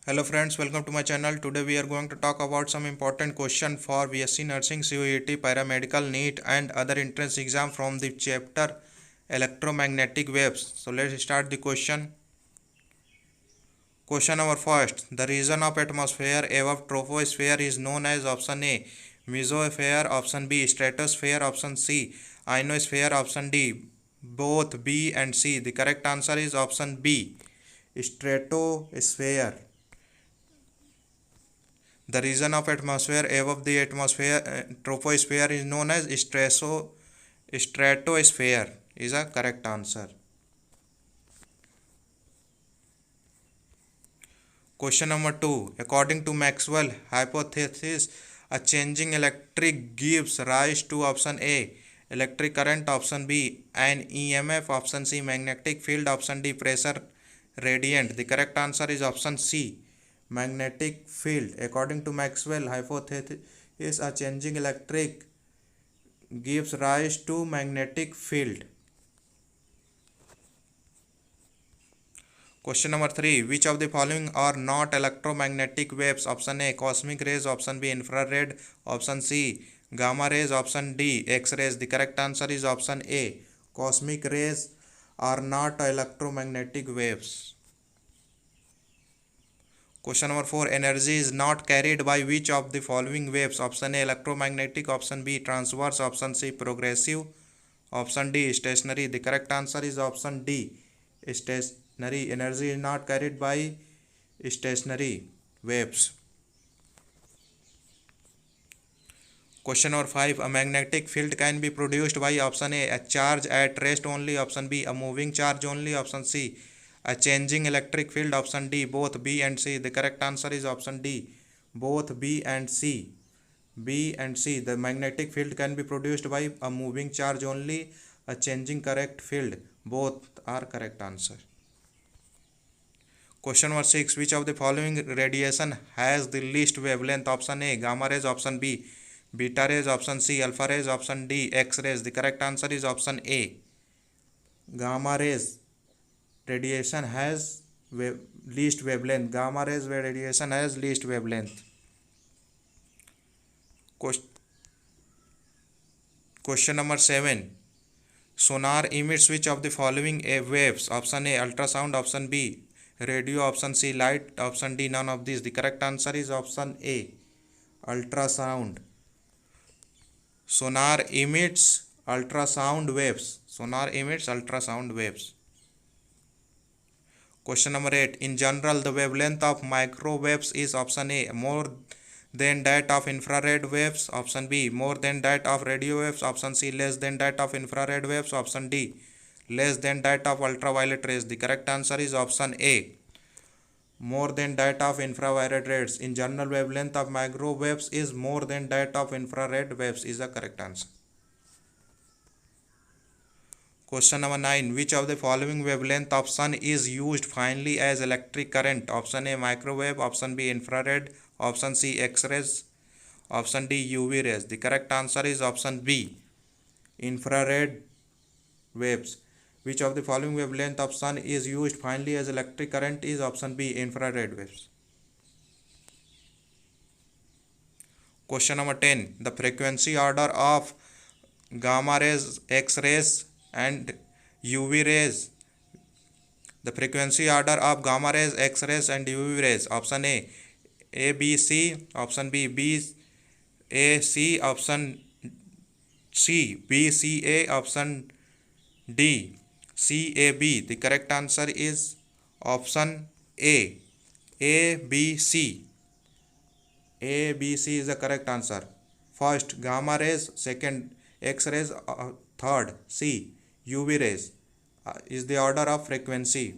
Hello friends, welcome to my channel. Today we are going to talk about some important question for BSc Nursing, CUET, Paramedical, NEET and other entrance exam from the chapter Electromagnetic Waves. So let's start the question. Question number first. The region of atmosphere above troposphere is known as option A, mesosphere, option B, stratosphere, option C, ionosphere, option D, both B and C. The correct answer is option B, stratosphere. The region of atmosphere above the atmosphere troposphere is known as stratosphere is a correct answer. Question number 2. According to Maxwell hypothesis, a changing electric gives rise to option A, electric current, option B, an EMF, option C, magnetic field, option D, pressure gradient. The correct answer is option C, magnetic field. According to Maxwell hypothesis, a changing electric gives rise to magnetic field. Question number 3. Which of the following are not electromagnetic waves? Option A, cosmic rays, option B, infrared, option C, gamma rays, option D, X-rays. The correct answer is option A, cosmic rays are not electromagnetic waves. Question number 4. Energy is not carried by which of the following waves? Option A, electromagnetic, option B, transverse, option C, progressive, option D, stationary. The correct answer is option D, stationary. Energy is not carried by stationary waves. Question number 5. A magnetic field can be produced by option A charge at rest only, option B, a moving charge only, option C, a changing electric field, option D, both B and C. The correct answer is option D, both B and C. B and C. The magnetic field can be produced by a moving charge only, a changing correct field. Both are correct answer. Question number 6. Which of the following radiation has the least wavelength? Option A, gamma rays, option B, beta rays, option C, alpha rays, option D, X rays. The correct answer is option A, gamma rays radiation has least wavelength. Gamma rays radiation has least wavelength. Question number 7. Sonar emits which of the following waves? Option A, ultrasound, option B, radio, option C, light, option D, none of these. The correct answer is option A, ultrasound. Sonar emits ultrasound waves. Sonar emits ultrasound waves. Question number 8. In general, the wavelength of microwaves is option A, more than that of infrared waves, option B, more than that of radio waves, option C, less than that of infrared waves, option D, less than that of ultraviolet rays. The correct answer is option A, more than that of infrared rays. In general, wavelength of microwaves is more than that of infrared waves is the correct answer. Question number 9. Which of the following wavelength of sun is used finally as electric current? Option A, microwave, option B, infrared, option C, X-rays, option D, UV rays. The correct answer is option B, infrared waves. Which of the following wavelength of sun is used finally as electric current is option B, infrared waves. Question number 10. The frequency order of gamma rays, X-rays and UV rays. The frequency order of gamma rays, X-rays and UV rays. Option A B C, option B A C, option C B C A, option D C A B. The correct answer is option A B C. A B C is the correct answer. First gamma rays, second X rays, third C UV rays is the order of frequency.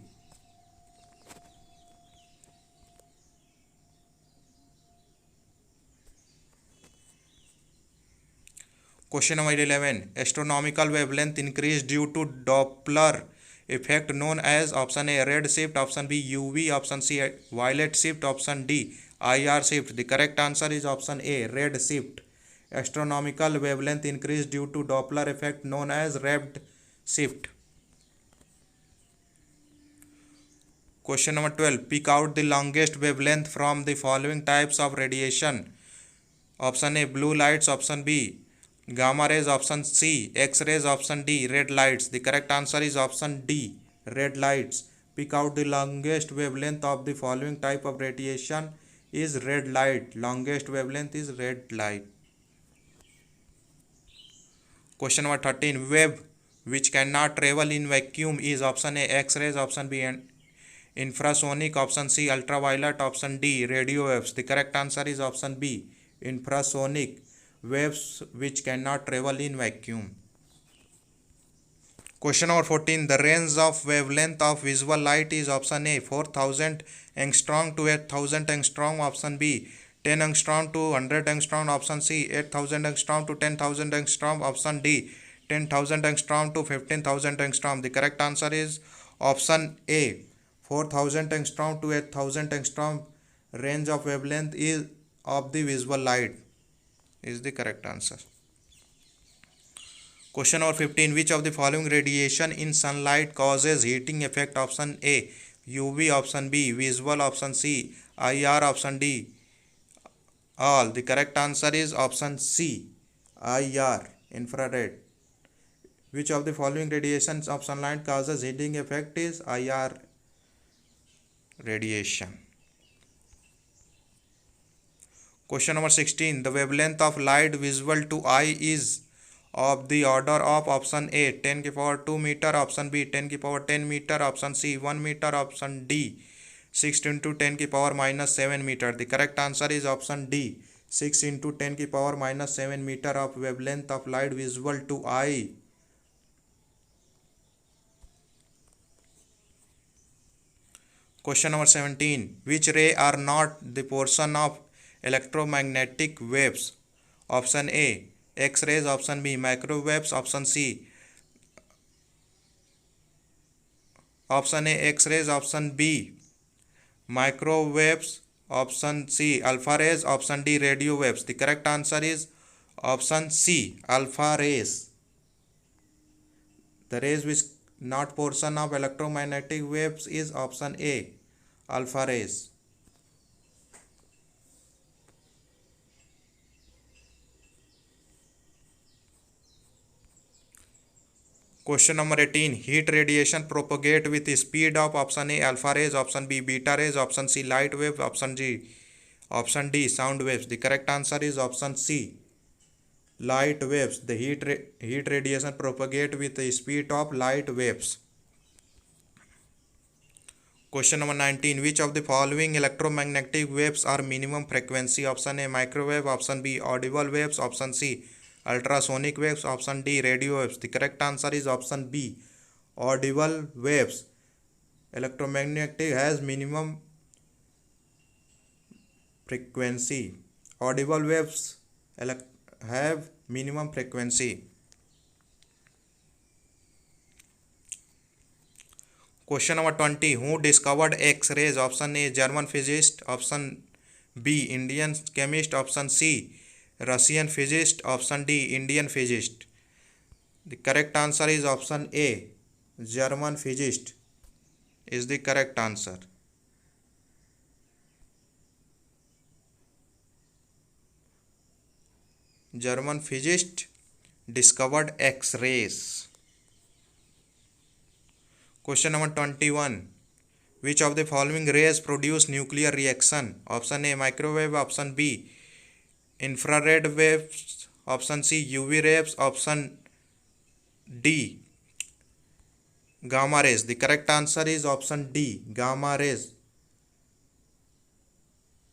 Question number 11. Astronomical wavelength increase due to Doppler effect known as option A red shift, option B UV, option C violet shift, option D IR shift. The correct answer is option A red shift. Astronomical wavelength increase due to Doppler effect known as red shift. Question number 12. Pick out the longest wavelength from the following types of radiation. Option A, blue lights. Option B, gamma rays. Option C, X-rays. Option D, red lights. The correct answer is option D, red lights. Pick out the longest wavelength of the following type of radiation is red light. Longest wavelength is red light. Question number 13. Wave which cannot travel in vacuum is option A, X-rays. Option B, infrasonic. Option C, ultraviolet. Option D, radio waves. The correct answer is option B, infrasonic. Waves which cannot travel in vacuum. Question number 14. The range of wavelength of visual light is option A, 4000 angstrom to 8000 angstrom. Option B, 10 angstrom to 100 angstrom. Option C, 8000 angstrom to 10,000 angstrom. Option D, 10,000 angstrom to 15,000 angstrom. The correct answer is option A, 4000 angstrom to 8000 angstrom range of wavelength is of the visual light is the correct answer. Question number 15. Which of the following radiation in sunlight causes heating effect? Option A, UV. Option B, visual. Option C, IR. Option D, all. The correct answer is option C, IR, infrared. Which of the following radiations of sunlight causes heating effect is IR radiation. Question number 16. The wavelength of light visible to eye is of the order of option A, 10 की power 2 metre. Option B, 10 की power 10 metre. Option C, 1 metre. Option D, 6 into 10 की power -7 metre. The correct answer is option D, 6 into 10 की power -7 metre of wavelength of light visible to eye. Question number 17. Which ray are not the portion of electromagnetic waves? Option A, X-rays. Option B, microwaves. Option C, option A, X-rays. Option B, microwaves. Option C, alpha rays. Option D, radio waves. The correct answer is option C, alpha rays. The rays which not portion of electromagnetic waves is option A, alpha rays. Question number 18. Heat radiation propagate with the speed of option A, alpha rays. Option B, beta rays. Option C, light wave. Option D, sound waves. The correct answer is option C, light waves. The heat radiation propagate with the speed of light waves. Question number 19. Which of the following electromagnetic waves are minimum frequency? Option A, microwave. Option B, audible waves. Option C, ultrasonic waves. Option D, radio waves. The correct answer is option B, audible waves. Electromagnetic has minimum frequency. Audible waves have minimum frequency. Question number 20. Who discovered X-rays? Option A, German physicist. Option B, Indian chemist. Option C, Russian physicist. Option D, Indian physicist. The correct answer is option A, German physicist is the correct answer. German physicist discovered X-rays. Question number 21. Which of the following rays produce nuclear reaction? Option A, microwave. Option B, infrared waves. Option C, UV rays. Option D, gamma rays. The correct answer is option D, gamma rays.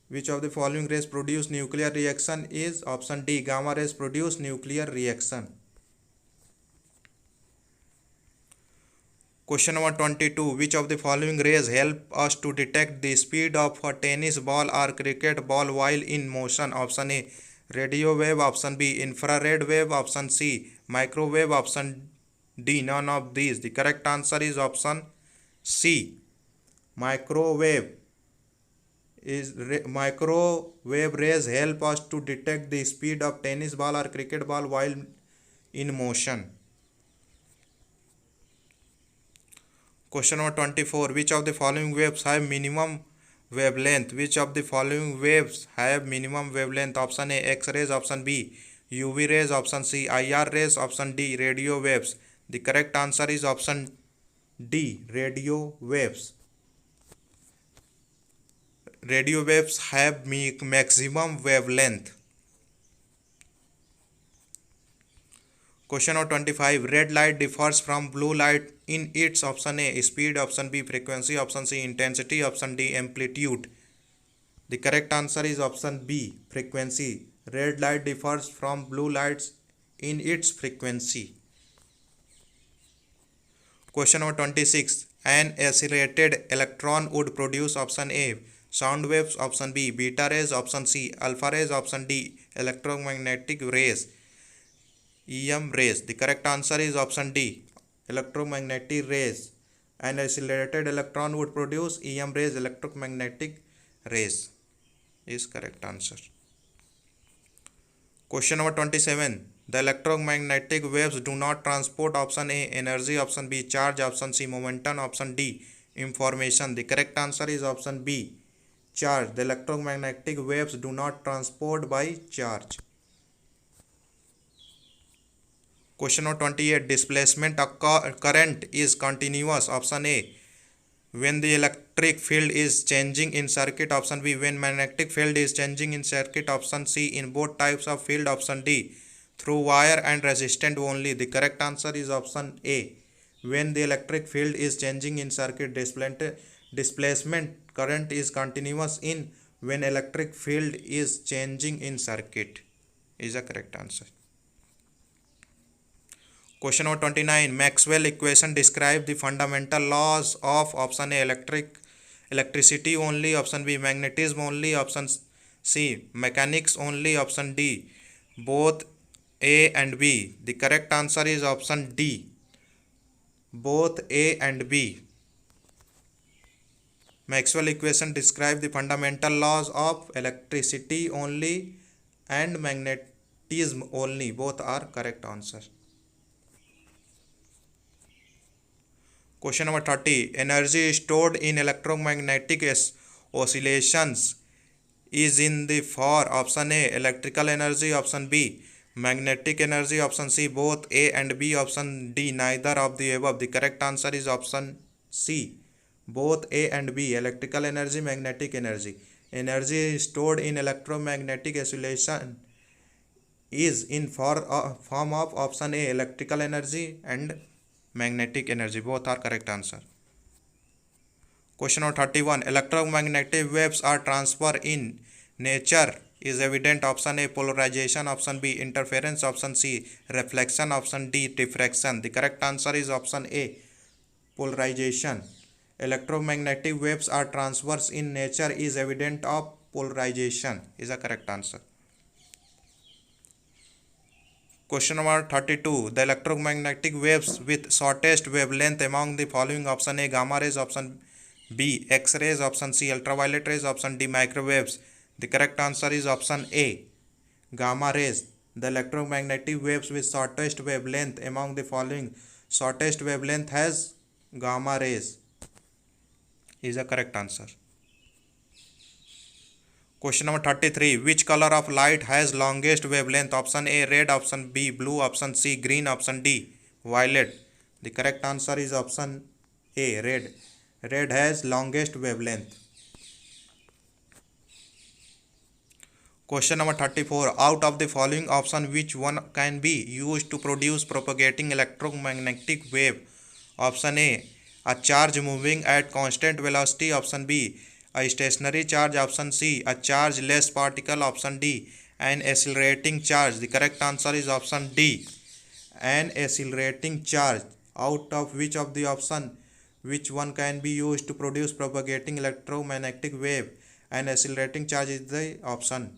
Which of the following rays produce nuclear reaction is option D, gamma rays produce nuclear reaction. Question number 22. Which of the following rays help us to detect the speed of a tennis ball or cricket ball while in motion? Option A, radio wave. Option B, infrared wave. Option C, microwave. Option D, none of these. The correct answer is option C, microwave. Microwave rays help us to detect the speed of tennis ball or cricket ball while in motion. Question number 24. Which of the following waves have minimum wavelength? Which of the following waves have minimum wavelength? Option A, X-rays. Option B, UV rays. Option C, IR rays. Option D, radio waves. The correct answer is option D, radio waves. Radio waves have maximum wavelength. Question number 25. Red light differs from blue light in its option A, speed. Option B, frequency. Option C, intensity. Option D, amplitude. The correct answer is option B, frequency. Red light differs from blue lights in its frequency. Question number 26. An accelerated electron would produce option A, sound waves. Option B, beta rays. Option C, alpha rays. Option D, electromagnetic rays. EM rays. The correct answer is option D, electromagnetic rays. An accelerated electron would produce EM rays, electromagnetic rays. Is correct answer. Question number 27. The electromagnetic waves do not transport option A, energy. Option B, charge. Option C, momentum. Option D, information. The correct answer is option B, charge. The electromagnetic waves do not transport by charge. Question number 28. Displacement current is continuous. Option A, when the electric field is changing in circuit. Option B, when magnetic field is changing in circuit. Option C, in both types of field. Option D, through wire and resistant only. The correct answer is option A, when the electric field is changing in circuit. Displacement current is continuous in when electric field is changing in circuit. Is the correct answer. Question number 29. Maxwell equation describe the fundamental laws of option A, electricity only. Option B, magnetism only. Option C, mechanics only. Option D, both A and B. The correct answer is option D, both A and B. Maxwell equation describe the fundamental laws of electricity only and magnetism only. Both are correct answer. Question number 30. Energy stored in electromagnetic oscillations is in the for option A, electrical energy. Option B, magnetic energy. Option C, both A and B. Option D, neither of the above. The correct answer is option C, both A and B, electrical energy, magnetic energy. Energy stored in electromagnetic oscillation is in form of option A, electrical energy, and magnetic energy. Both are correct answer. Question number 31. Electromagnetic waves are transferred in nature is evident. Option A, polarization. Option B, interference. Option C, reflection. Option D, diffraction. The correct answer is option A, polarization. Electromagnetic waves are transverse in nature is evident of polarization. Is the correct answer. Question number 32. The electromagnetic waves with shortest wavelength among the following. Option A, gamma rays. Option B, X-rays. Option C, ultraviolet rays. Option D, microwaves. The correct answer is option A, gamma rays. The electromagnetic waves with shortest wavelength among the following. Shortest wavelength has gamma rays. Is the correct answer. Question number 33. Which color of light has longest wavelength? Option A, red. Option B, blue. Option C, green. Option D, violet. The correct answer is option A, red. Red has longest wavelength. Question number 34. Out of the following option, which one can be used to produce propagating electromagnetic wave? Option A charge moving at constant velocity. Option B, a stationary charge. Option C, a charge-less particle. Option D, an accelerating charge. The correct answer is option D, an accelerating charge. Out of which of the option, which one can be used to produce propagating electromagnetic wave? An accelerating charge is the option.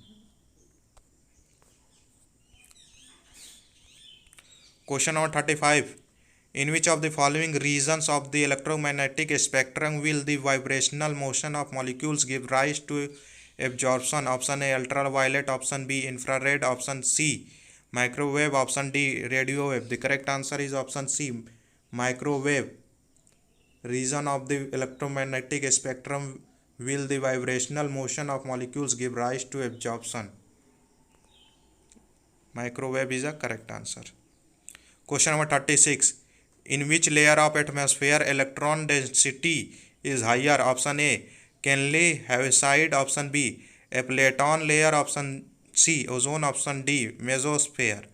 Question number 35. In which of the following regions of the electromagnetic spectrum will the vibrational motion of molecules give rise to absorption? Option A, ultraviolet. Option B, infrared. Option C, microwave. Option D, radio wave. The correct answer is option C, microwave. region of the electromagnetic spectrum will the vibrational motion of molecules give rise to absorption? Microwave is a correct answer. Question number 36. In which layer of atmosphere electron density is higher? Option A, Kenley heaviside. Option B, Appleton layer. Option C, ozone. Option D, mesosphere.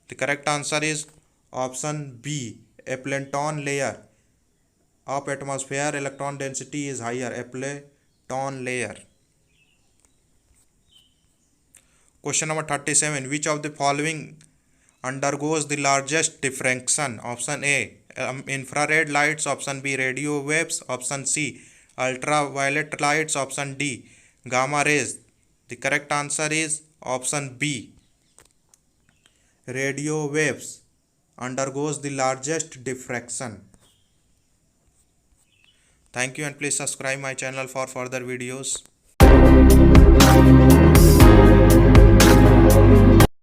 The correct answer is option B, Appleton layer of atmosphere electron density is higher. Appleton layer. Question number 37. Which of the following undergoes the largest diffraction? Option A, infrared lights. Option B, radio waves. Option C, ultraviolet lights. Option D, gamma rays. The correct answer is option B, radio waves undergoes the largest diffraction. Thank you and please subscribe my channel for further videos.